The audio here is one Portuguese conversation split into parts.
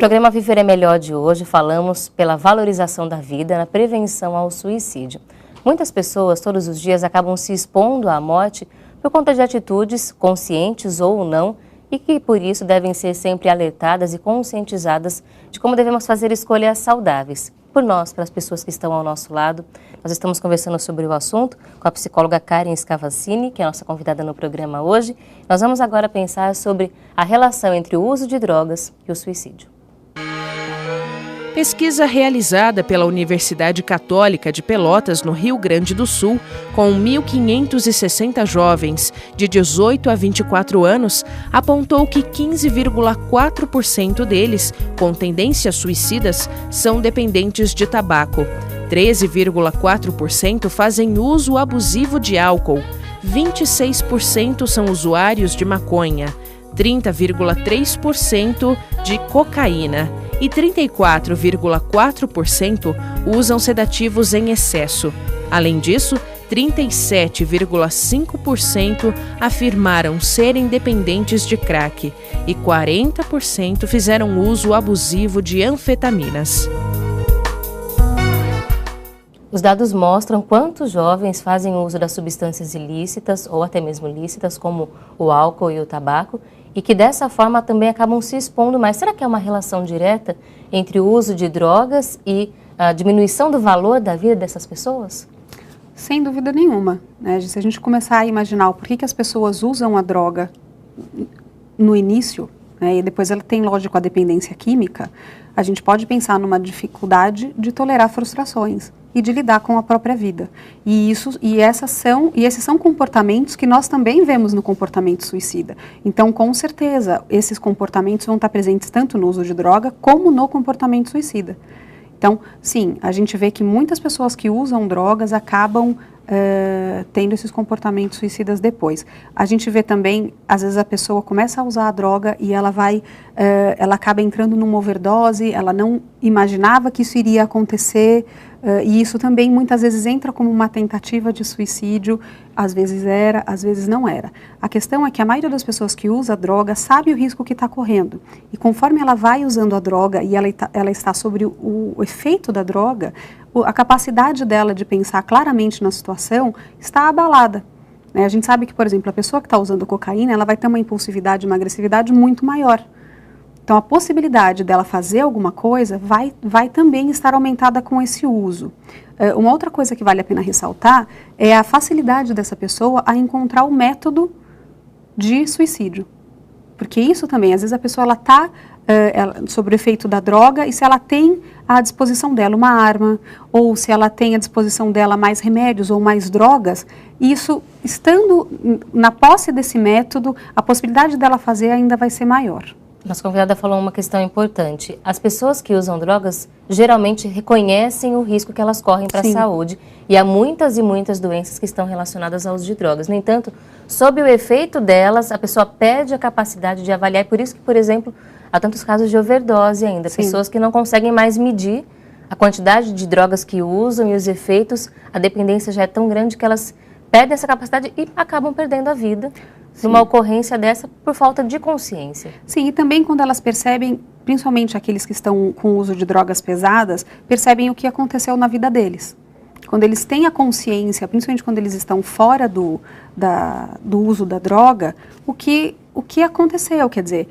programa Viver é Melhor de hoje falamos pela valorização da vida na prevenção ao suicídio. Muitas pessoas todos os dias acabam se expondo à morte por conta de atitudes, conscientes ou não, e que por isso devem ser sempre alertadas e conscientizadas de como devemos fazer escolhas saudáveis. Por nós, pelas pessoas que estão ao nosso lado, nós estamos conversando sobre o assunto com a psicóloga Karen Scavacini, que é a nossa convidada no programa hoje. Nós vamos agora pensar sobre a relação entre o uso de drogas e o suicídio. Pesquisa realizada pela Universidade Católica de Pelotas, no Rio Grande do Sul, com 1.560 jovens de 18 a 24 anos, apontou que 15,4% deles, com tendências suicidas, são dependentes de tabaco. 13,4% fazem uso abusivo de álcool. 26% são usuários de maconha. 30,3% de cocaína e 34,4% usam sedativos em excesso. Além disso, 37,5% afirmaram serem dependentes de crack e 40% fizeram uso abusivo de anfetaminas. Os dados mostram quantos jovens fazem uso das substâncias ilícitas ou até mesmo lícitas, como o álcool e o tabaco, e que dessa forma também acabam se expondo mais. Será que é uma relação direta entre o uso de drogas e a diminuição do valor da vida dessas pessoas? Sem dúvida nenhuma, né? Se a gente começar a imaginar o porquê que as pessoas usam a droga no início, né, e depois ela tem, lógico, a dependência química, a gente pode pensar numa dificuldade de tolerar frustrações e de lidar com a própria vida. E esses são comportamentos que nós também vemos no comportamento suicida. Então, com certeza, esses comportamentos vão estar presentes tanto no uso de droga como no comportamento suicida. Então, sim, a gente vê que muitas pessoas que usam drogas acabam tendo esses comportamentos suicidas depois. A gente vê também, às vezes a pessoa começa a usar a droga e ela acaba entrando numa overdose, ela não imaginava que isso iria acontecer, e isso também muitas vezes entra como uma tentativa de suicídio, às vezes era, às vezes não era. A questão é que a maioria das pessoas que usa a droga sabe o risco que está correndo, e conforme ela vai usando a droga e ela está sobre o efeito da droga, a capacidade dela de pensar claramente na situação está abalada. A gente sabe que, por exemplo, a pessoa que está usando cocaína, ela vai ter uma impulsividade, uma agressividade muito maior. Então, a possibilidade dela fazer alguma coisa vai também estar aumentada com esse uso. Uma outra coisa que vale a pena ressaltar é a facilidade dessa pessoa a encontrar o método de suicídio. Porque isso também, às vezes a pessoa ela está sobre o efeito da droga, e se ela tem à disposição dela uma arma, ou se ela tem à disposição dela mais remédios ou mais drogas, isso, estando na posse desse método, a possibilidade dela fazer ainda vai ser maior. Nossa convidada falou uma questão importante. As pessoas que usam drogas geralmente reconhecem o risco que elas correm para a saúde, e há muitas e muitas doenças que estão relacionadas ao uso de drogas. No entanto, sob o efeito delas, a pessoa perde a capacidade de avaliar, e por isso que, por exemplo, há tantos casos de overdose ainda, pessoas que não conseguem mais medir a quantidade de drogas que usam e os efeitos, a dependência já é tão grande que elas perdem essa capacidade e acabam perdendo a vida numa ocorrência dessa por falta de consciência. Sim, e também quando elas percebem, principalmente aqueles que estão com o uso de drogas pesadas, percebem o que aconteceu na vida deles. Quando eles têm a consciência, principalmente quando eles estão fora do uso da droga, o que aconteceu, quer dizer,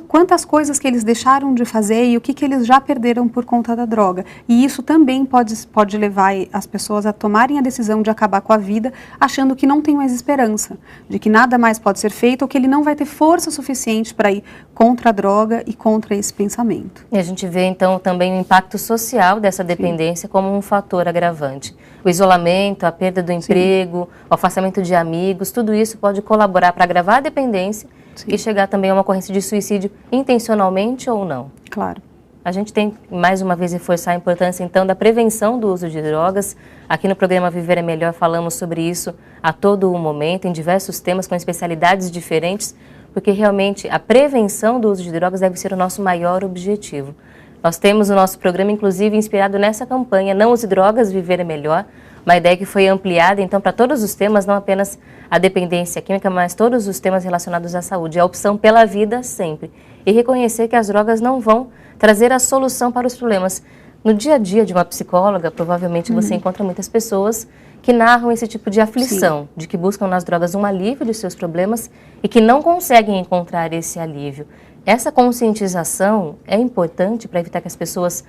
quantas coisas que eles deixaram de fazer e o que eles já perderam por conta da droga. E isso também pode levar as pessoas a tomarem a decisão de acabar com a vida, achando que não tem mais esperança, de que nada mais pode ser feito, ou que ele não vai ter força suficiente para ir contra a droga e contra esse pensamento. E a gente vê, então, também o impacto social dessa dependência como um fator agravante. O isolamento, a perda do emprego, o afastamento de amigos, tudo isso pode colaborar para agravar a dependência e chegar também a uma ocorrência de suicídio intencionalmente ou não. Claro. A gente tem, mais uma vez, reforçar a importância, então, da prevenção do uso de drogas. Aqui no programa Viver é Melhor falamos sobre isso a todo o momento, em diversos temas, com especialidades diferentes, porque realmente a prevenção do uso de drogas deve ser o nosso maior objetivo. Nós temos o nosso programa, inclusive, inspirado nessa campanha Não Use Drogas, Viver é Melhor, uma ideia que foi ampliada, então, para todos os temas, não apenas a dependência química, mas todos os temas relacionados à saúde. A opção pela vida sempre. E reconhecer que as drogas não vão trazer a solução para os problemas. No dia a dia de uma psicóloga, provavelmente você encontra muitas pessoas que narram esse tipo de aflição, de que buscam nas drogas um alívio de seus problemas e que não conseguem encontrar esse alívio. Essa conscientização é importante para evitar que as pessoas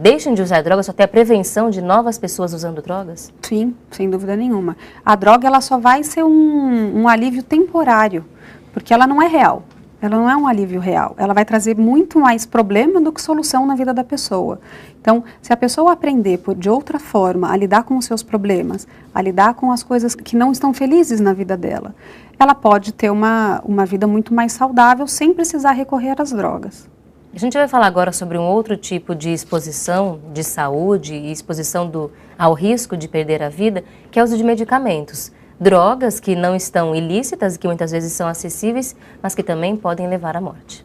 deixem de usar drogas, ou até a prevenção de novas pessoas usando drogas? Sim, sem dúvida nenhuma. A droga ela só vai ser um alívio temporário, porque ela não é real. Ela não é um alívio real. Ela vai trazer muito mais problema do que solução na vida da pessoa. Então, se a pessoa aprender de outra forma a lidar com os seus problemas, a lidar com as coisas que não estão felizes na vida dela, ela pode ter uma vida muito mais saudável sem precisar recorrer às drogas. A gente vai falar agora sobre um outro tipo de exposição de saúde e exposição ao risco de perder a vida, que é o uso de medicamentos. Drogas que não estão ilícitas e que muitas vezes são acessíveis, mas que também podem levar à morte.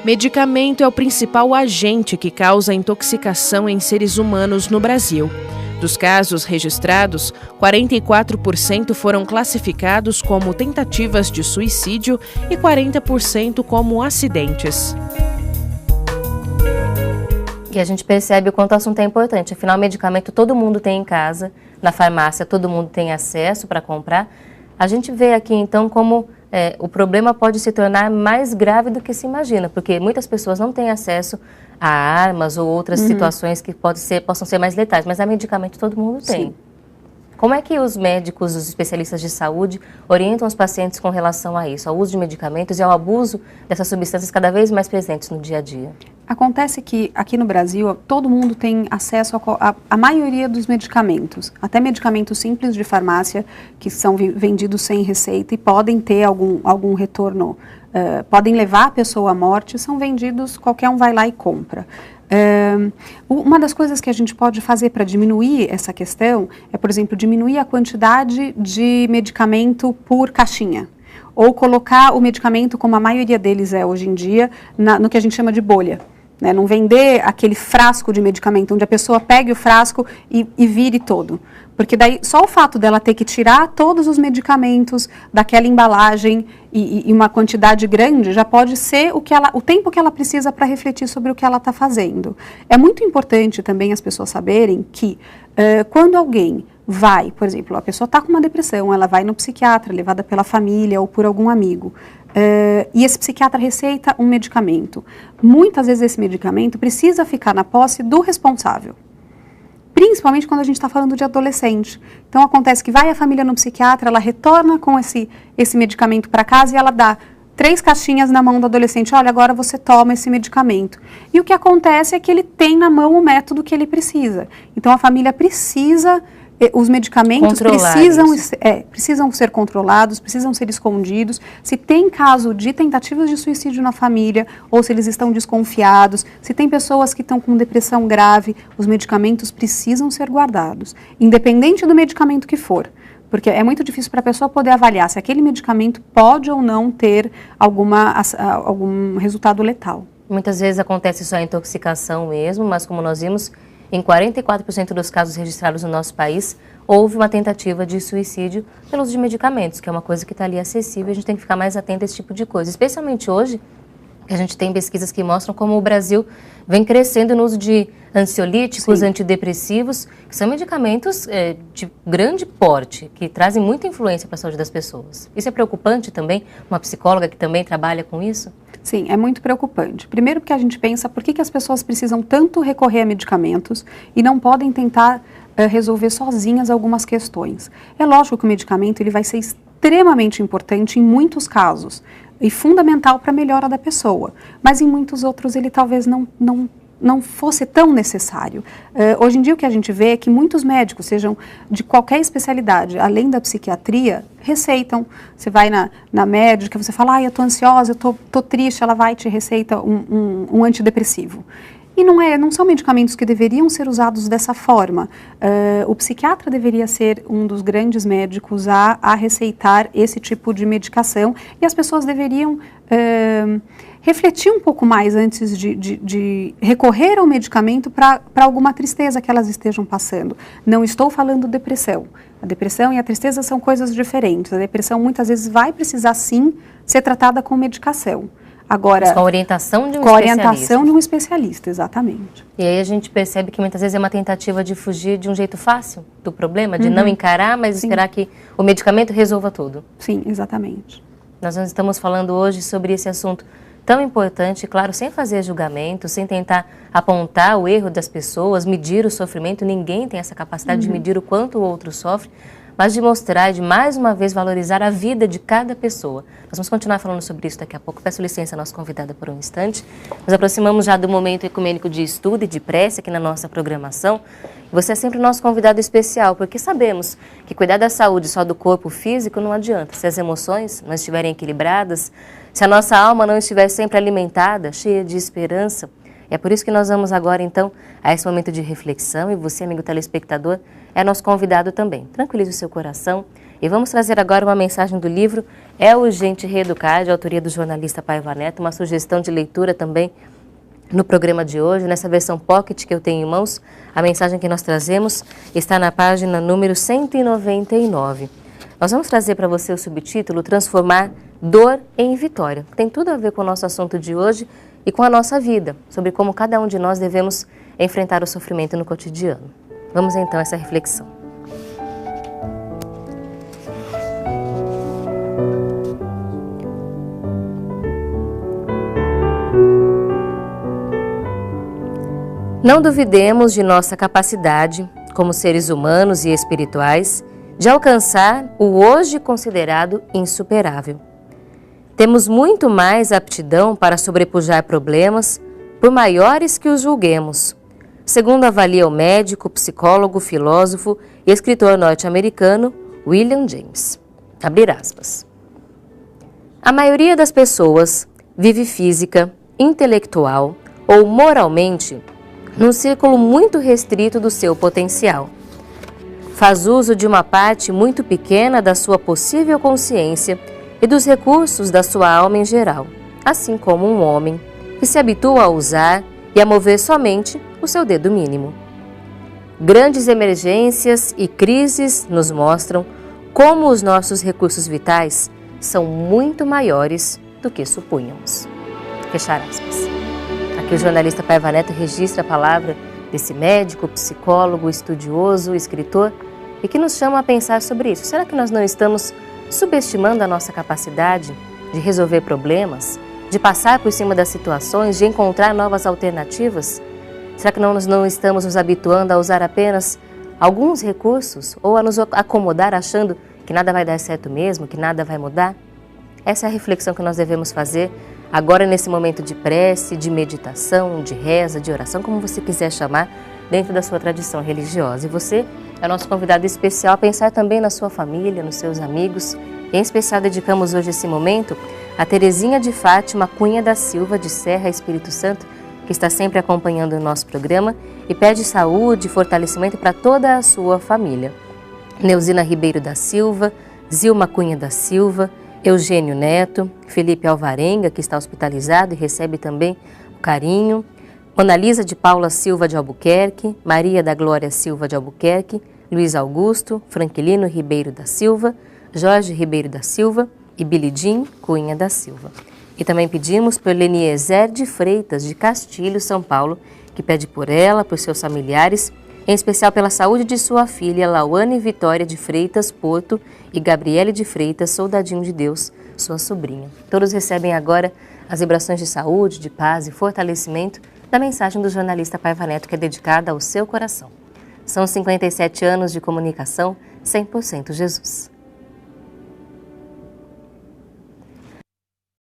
Medicamento é o principal agente que causa intoxicação em seres humanos no Brasil. Dos casos registrados, 44% foram classificados como tentativas de suicídio e 40% como acidentes. E a gente percebe o quanto o assunto é importante. Afinal, medicamento todo mundo tem em casa, na farmácia todo mundo tem acesso para comprar. A gente vê aqui, então, como o problema pode se tornar mais grave do que se imagina, porque muitas pessoas não têm acesso a armas ou outras situações que possam ser mais letais, mas a medicamento todo mundo tem. Sim. Como é que os médicos, os especialistas de saúde orientam os pacientes com relação a isso, ao uso de medicamentos e ao abuso dessas substâncias cada vez mais presentes no dia a dia? Acontece que aqui no Brasil todo mundo tem acesso à maioria dos medicamentos, até medicamentos simples de farmácia que são vendidos sem receita e podem ter algum retorno, podem levar a pessoa à morte, são vendidos, qualquer um vai lá e compra. Uma das coisas que a gente pode fazer para diminuir essa questão é, por exemplo, diminuir a quantidade de medicamento por caixinha. Ou colocar o medicamento, como a maioria deles é hoje em dia, no que a gente chama de bolha. Né? Não vender aquele frasco de medicamento, onde a pessoa pegue o frasco e vire todo. Porque daí, só o fato dela ter que tirar todos os medicamentos daquela embalagem e uma quantidade grande, já pode ser o tempo que ela precisa para refletir sobre o que ela está fazendo. É muito importante também as pessoas saberem que quando alguém vai, por exemplo, a pessoa está com uma depressão, ela vai no psiquiatra, levada pela família ou por algum amigo, e esse psiquiatra receita um medicamento. Muitas vezes esse medicamento precisa ficar na posse do responsável. Principalmente quando a gente está falando de adolescente. Então acontece que vai a família no psiquiatra, ela retorna com esse medicamento para casa e ela dá 3 caixinhas na mão do adolescente. Olha, agora você toma esse medicamento. E o que acontece é que ele tem na mão o método que ele precisa. Então a família precisa... Os medicamentos precisam ser controlados, precisam ser escondidos. Se tem caso de tentativas de suicídio na família, ou se eles estão desconfiados, se tem pessoas que estão com depressão grave, os medicamentos precisam ser guardados, independente do medicamento que for. Porque é muito difícil para a pessoa poder avaliar se aquele medicamento pode ou não ter algum resultado letal. Muitas vezes acontece só a intoxicação mesmo, mas como nós vimos, em 44% dos casos registrados no nosso país, houve uma tentativa de suicídio pelo uso de medicamentos, que é uma coisa que está ali acessível, a gente tem que ficar mais atento a esse tipo de coisa. Especialmente hoje, a gente tem pesquisas que mostram como o Brasil vem crescendo no uso de ansiolíticos, antidepressivos, que são medicamentos de grande porte, que trazem muita influência para a saúde das pessoas. Isso é preocupante também? Uma psicóloga que também trabalha com isso? Sim, é muito preocupante. Primeiro porque a gente pensa por que as pessoas precisam tanto recorrer a medicamentos e não podem tentar resolver sozinhas algumas questões. É lógico que o medicamento ele vai ser extremamente importante em muitos casos e fundamental para a melhora da pessoa, mas em muitos outros ele talvez não fosse tão necessário. Hoje em dia o que a gente vê é que muitos médicos, sejam de qualquer especialidade, além da psiquiatria, receitam. Você vai na médica, você fala, eu estou ansiosa, eu estou triste, ela vai e te receita um antidepressivo. E não são medicamentos que deveriam ser usados dessa forma. O psiquiatra deveria ser um dos grandes médicos a receitar esse tipo de medicação, e as pessoas deveriam refletir um pouco mais antes de recorrer ao medicamento para alguma tristeza que elas estejam passando. Não estou falando depressão. A depressão e a tristeza são coisas diferentes. A depressão muitas vezes vai precisar sim ser tratada com medicação. Agora, mas com a orientação de um especialista. Com a orientação de um especialista, exatamente. E aí a gente percebe que muitas vezes é uma tentativa de fugir de um jeito fácil do problema, de não encarar, mas esperar que o medicamento resolva tudo. Sim, exatamente. Nós estamos falando hoje sobre esse assunto tão importante, claro, sem fazer julgamento, sem tentar apontar o erro das pessoas, medir o sofrimento. Ninguém tem essa capacidade de medir o quanto o outro sofre, mas de mostrar e de mais uma vez valorizar a vida de cada pessoa. Nós vamos continuar falando sobre isso daqui a pouco. Peço licença à nossa convidada por um instante. Nos aproximamos já do momento ecumênico de estudo e de prece aqui na nossa programação. Você é sempre o nosso convidado especial, porque sabemos que cuidar da saúde só do corpo físico não adianta. Se as emoções não estiverem equilibradas, se a nossa alma não estiver sempre alimentada, cheia de esperança. É por isso que nós vamos agora, então, a esse momento de reflexão, e você, amigo telespectador, é nosso convidado também. Tranquilize o seu coração e vamos trazer agora uma mensagem do livro É Urgente Reeducar, de autoria do jornalista Paiva Neto, uma sugestão de leitura também no programa de hoje, nessa versão pocket que eu tenho em mãos. A mensagem que nós trazemos está na página número 199. Nós vamos trazer para você o subtítulo Transformar Dor em Vitória. Tem tudo a ver com o nosso assunto de hoje e com a nossa vida, sobre como cada um de nós devemos enfrentar o sofrimento no cotidiano. Vamos então a essa reflexão. Não duvidemos de nossa capacidade, como seres humanos e espirituais, de alcançar o hoje considerado insuperável. Temos muito mais aptidão para sobrepujar problemas, por maiores que os julguemos, segundo avalia o médico, psicólogo, filósofo e escritor norte-americano William James. Abrir aspas. A maioria das pessoas vive física, intelectual ou moralmente num círculo muito restrito do seu potencial. Faz uso de uma parte muito pequena da sua possível consciência e dos recursos da sua alma em geral, assim como um homem que se habitua a usar e a mover somente o seu dedo mínimo. Grandes emergências e crises nos mostram como os nossos recursos vitais são muito maiores do que supunhamos. Fechar aspas. Aqui o jornalista Paiva Neto registra a palavra desse médico, psicólogo, estudioso, escritor, e que nos chama a pensar sobre isso. Será que nós não estamos subestimando a nossa capacidade de resolver problemas, de passar por cima das situações, de encontrar novas alternativas? Será que nós não estamos nos habituando a usar apenas alguns recursos ou a nos acomodar achando que nada vai dar certo mesmo, que nada vai mudar? Essa é a reflexão que nós devemos fazer agora nesse momento de prece, de meditação, de reza, de oração, como você quiser chamar, dentro da sua tradição religiosa. E você é nosso convidado especial a pensar também na sua família, nos seus amigos. E em especial dedicamos hoje esse momento a Terezinha de Fátima Cunha da Silva, de Serra, Espírito Santo, que está sempre acompanhando o nosso programa e pede saúde e fortalecimento para toda a sua família. Neuzina Ribeiro da Silva, Zilma Cunha da Silva, Eugênio Neto, Felipe Alvarenga, que está hospitalizado e recebe também o carinho, Monalisa de Paula Silva de Albuquerque, Maria da Glória Silva de Albuquerque, Luiz Augusto, Franquilino Ribeiro da Silva, Jorge Ribeiro da Silva e Bilidim Cunha da Silva. E também pedimos por Leniezer de Freitas, de Castilho, São Paulo, que pede por ela, por seus familiares, em especial pela saúde de sua filha Lauane Vitória de Freitas Porto e Gabriele de Freitas, Soldadinho de Deus, sua sobrinha. Todos recebem agora as vibrações de saúde, de paz e fortalecimento da mensagem do jornalista Paiva Neto, que é dedicada ao seu coração. São 57 anos de comunicação 100% Jesus.